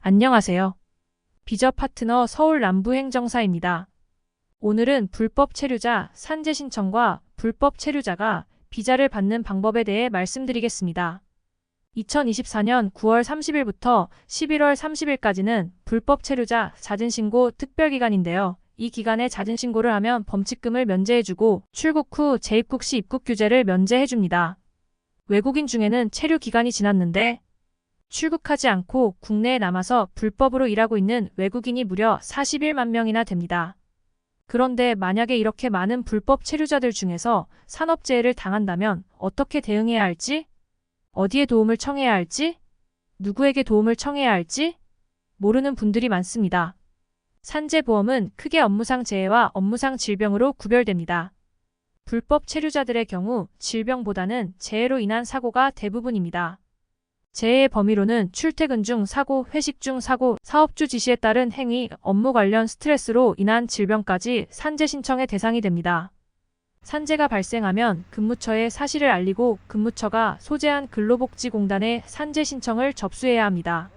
안녕하세요. 비저 파트너 서울 남부행정사입니다. 오늘은 불법 체류자 산재 신청과 불법 체류자가 비자를 받는 방법에 대해 말씀드리겠습니다. 2024년 9월 30일부터 11월 30일까지는 불법 체류자 잦은신고 특별기간인데요. 이 기간에 잦은신고를 하면 범칙금을 면제해주고 출국 후 재입국 시 입국 규제를 면제해줍니다. 외국인 중에는 체류 기간이 지났는데 출국하지 않고 국내에 남아서 불법으로 일하고 있는 외국인이 무려 41만 명이나 됩니다. 그런데 만약에 이렇게 많은 불법 체류자들 중에서 산업재해를 당한다면 어떻게 대응해야 할지? 어디에 도움을 청해야 할지? 누구에게 도움을 청해야 할지? 모르는 분들이 많습니다. 산재보험은 크게 업무상 재해와 업무상 질병으로 구별됩니다. 불법 체류자들의 경우 질병보다는 재해로 인한 사고가 대부분입니다. 재해의 범위로는 출퇴근 중 사고, 회식 중 사고, 사업주 지시에 따른 행위, 업무 관련 스트레스로 인한 질병까지 산재 신청의 대상이 됩니다. 산재가 발생하면 근무처에 사실을 알리고 근무처가 소재한 근로복지공단에 산재 신청을 접수해야 합니다.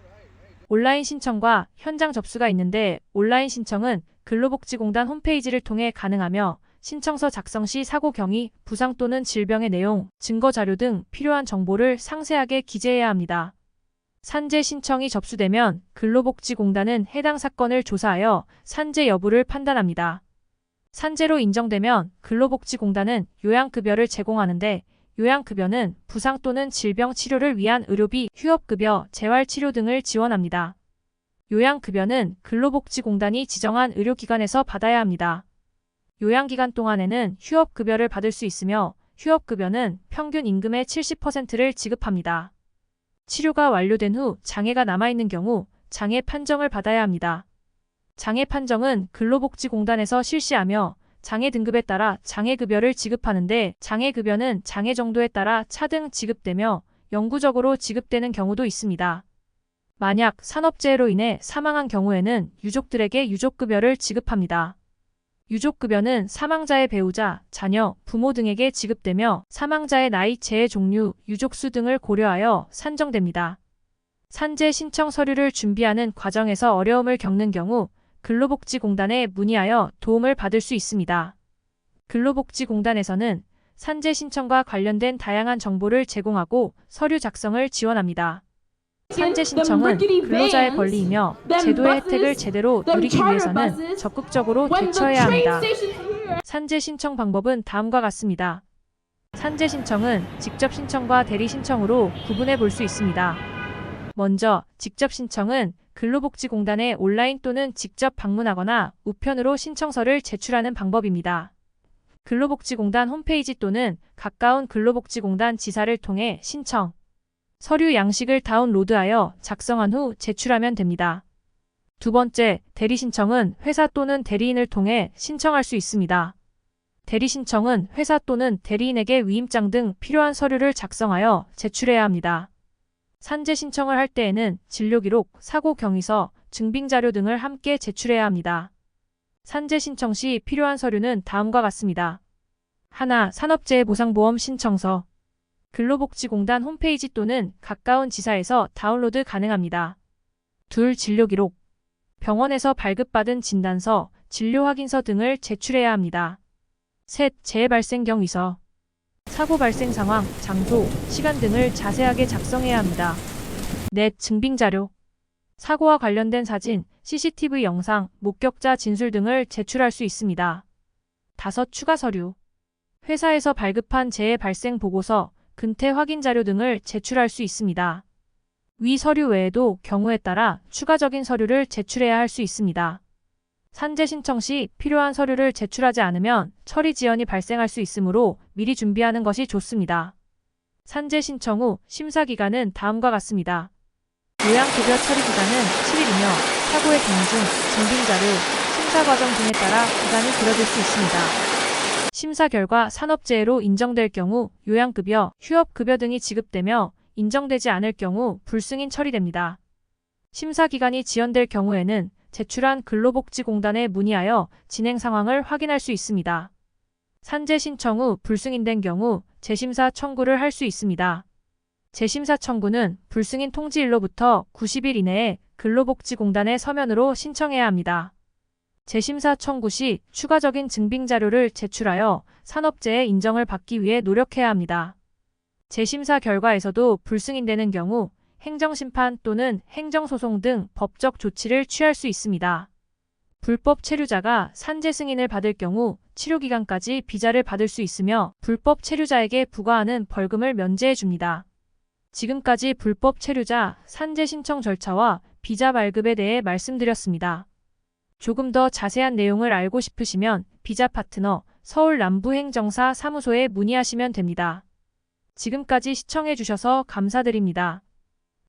온라인 신청과 현장 접수가 있는데 온라인 신청은 근로복지공단 홈페이지를 통해 가능하며 신청서 작성 시 사고 경위, 부상 또는 질병의 내용, 증거 자료 등 필요한 정보를 상세하게 기재해야 합니다. 산재 신청이 접수되면 근로복지공단은 해당 사건을 조사하여 산재 여부를 판단합니다. 산재로 인정되면 근로복지공단은 요양급여를 제공하는데 요양급여는 부상 또는 질병 치료를 위한 의료비, 휴업급여, 재활치료 등을 지원합니다. 요양급여는 근로복지공단이 지정한 의료기관에서 받아야 합니다. 요양기간 동안에는 휴업급여를 받을 수 있으며 휴업급여는 평균 임금의 70%를 지급합니다. 치료가 완료된 후 장애가 남아있는 경우 장애 판정을 받아야 합니다. 장애 판정은 근로복지공단에서 실시하며 장애 등급에 따라 장애급여를 지급하는데 장애급여는 장애 정도에 따라 차등 지급되며 영구적으로 지급되는 경우도 있습니다. 만약 산업재해로 인해 사망한 경우에는 유족들에게 유족급여를 지급합니다. 유족급여는 사망자의 배우자, 자녀, 부모 등에게 지급되며 사망자의 나이, 재해 종류, 유족수 등을 고려하여 산정됩니다. 산재 신청 서류를 준비하는 과정에서 어려움을 겪는 경우 근로복지공단에 문의하여 도움을 받을 수 있습니다. 근로복지공단에서는 산재 신청과 관련된 다양한 정보를 제공하고 서류 작성을 지원합니다. 산재 신청은 근로자의 권리이며 제도의 혜택을 제대로 누리기 위해서는 적극적으로 대처해야 합니다. 산재 신청 방법은 다음과 같습니다. 산재 신청은 직접 신청과 대리 신청으로 구분해 볼 수 있습니다. 먼저 직접 신청은 근로복지공단에 온라인 또는 직접 방문하거나 우편으로 신청서를 제출하는 방법입니다. 근로복지공단 홈페이지 또는 가까운 근로복지공단 지사를 통해 신청, 서류 양식을 다운로드하여 작성한 후 제출하면 됩니다. 두 번째, 대리 신청은 회사 또는 대리인을 통해 신청할 수 있습니다. 대리 신청은 회사 또는 대리인에게 위임장 등 필요한 서류를 작성하여 제출해야 합니다. 산재 신청을 할 때에는 진료기록, 사고 경위서, 증빙자료 등을 함께 제출해야 합니다. 산재 신청 시 필요한 서류는 다음과 같습니다. 하나, 산업재해보상보험 신청서. 근로복지공단 홈페이지 또는 가까운 지사에서 다운로드 가능합니다. 둘, 진료기록. 병원에서 발급받은 진단서, 진료확인서 등을 제출해야 합니다. 셋, 재해 발생 경위서. 사고 발생 상황, 장소, 시간 등을 자세하게 작성해야 합니다. 넷, 증빙자료. 사고와 관련된 사진, CCTV 영상, 목격자 진술 등을 제출할 수 있습니다. 다섯, 추가 서류. 회사에서 발급한 재해 발생 보고서, 근태 확인 자료 등을 제출할 수 있습니다. 위 서류 외에도 경우에 따라 추가적인 서류를 제출해야 할 수 있습니다. 산재 신청 시 필요한 서류를 제출하지 않으면 처리 지연이 발생할 수 있으므로 미리 준비하는 것이 좋습니다. 산재 신청 후 심사 기간은 다음과 같습니다. 요양급여 처리 기간은 7일이며 사고의 경중, 증빙자료, 심사 과정 등에 따라 기간이 길어질 수 있습니다. 심사 결과 산업재해로 인정될 경우 요양급여, 휴업급여 등이 지급되며 인정되지 않을 경우 불승인 처리됩니다. 심사 기간이 지연될 경우에는 제출한 근로복지공단에 문의하여 진행 상황을 확인할 수 있습니다. 산재 신청 후 불승인된 경우 재심사 청구를 할 수 있습니다. 재심사 청구는 불승인 통지일로부터 90일 이내에 근로복지공단의 서면으로 신청해야 합니다. 재심사 청구 시 추가적인 증빙 자료를 제출하여 산업재해 인정을 받기 위해 노력해야 합니다. 재심사 결과에서도 불승인되는 경우 행정심판 또는 행정소송 등 법적 조치를 취할 수 있습니다. 불법 체류자가 산재 승인을 받을 경우 치료기간까지 비자를 받을 수 있으며 불법 체류자에게 부과하는 벌금을 면제해 줍니다. 지금까지 불법 체류자 산재 신청 절차와 비자 발급에 대해 말씀드렸습니다. 조금 더 자세한 내용을 알고 싶으시면 비자 파트너 서울 남부행정사 사무소에 문의하시면 됩니다. 지금까지 시청해 주셔서 감사드립니다.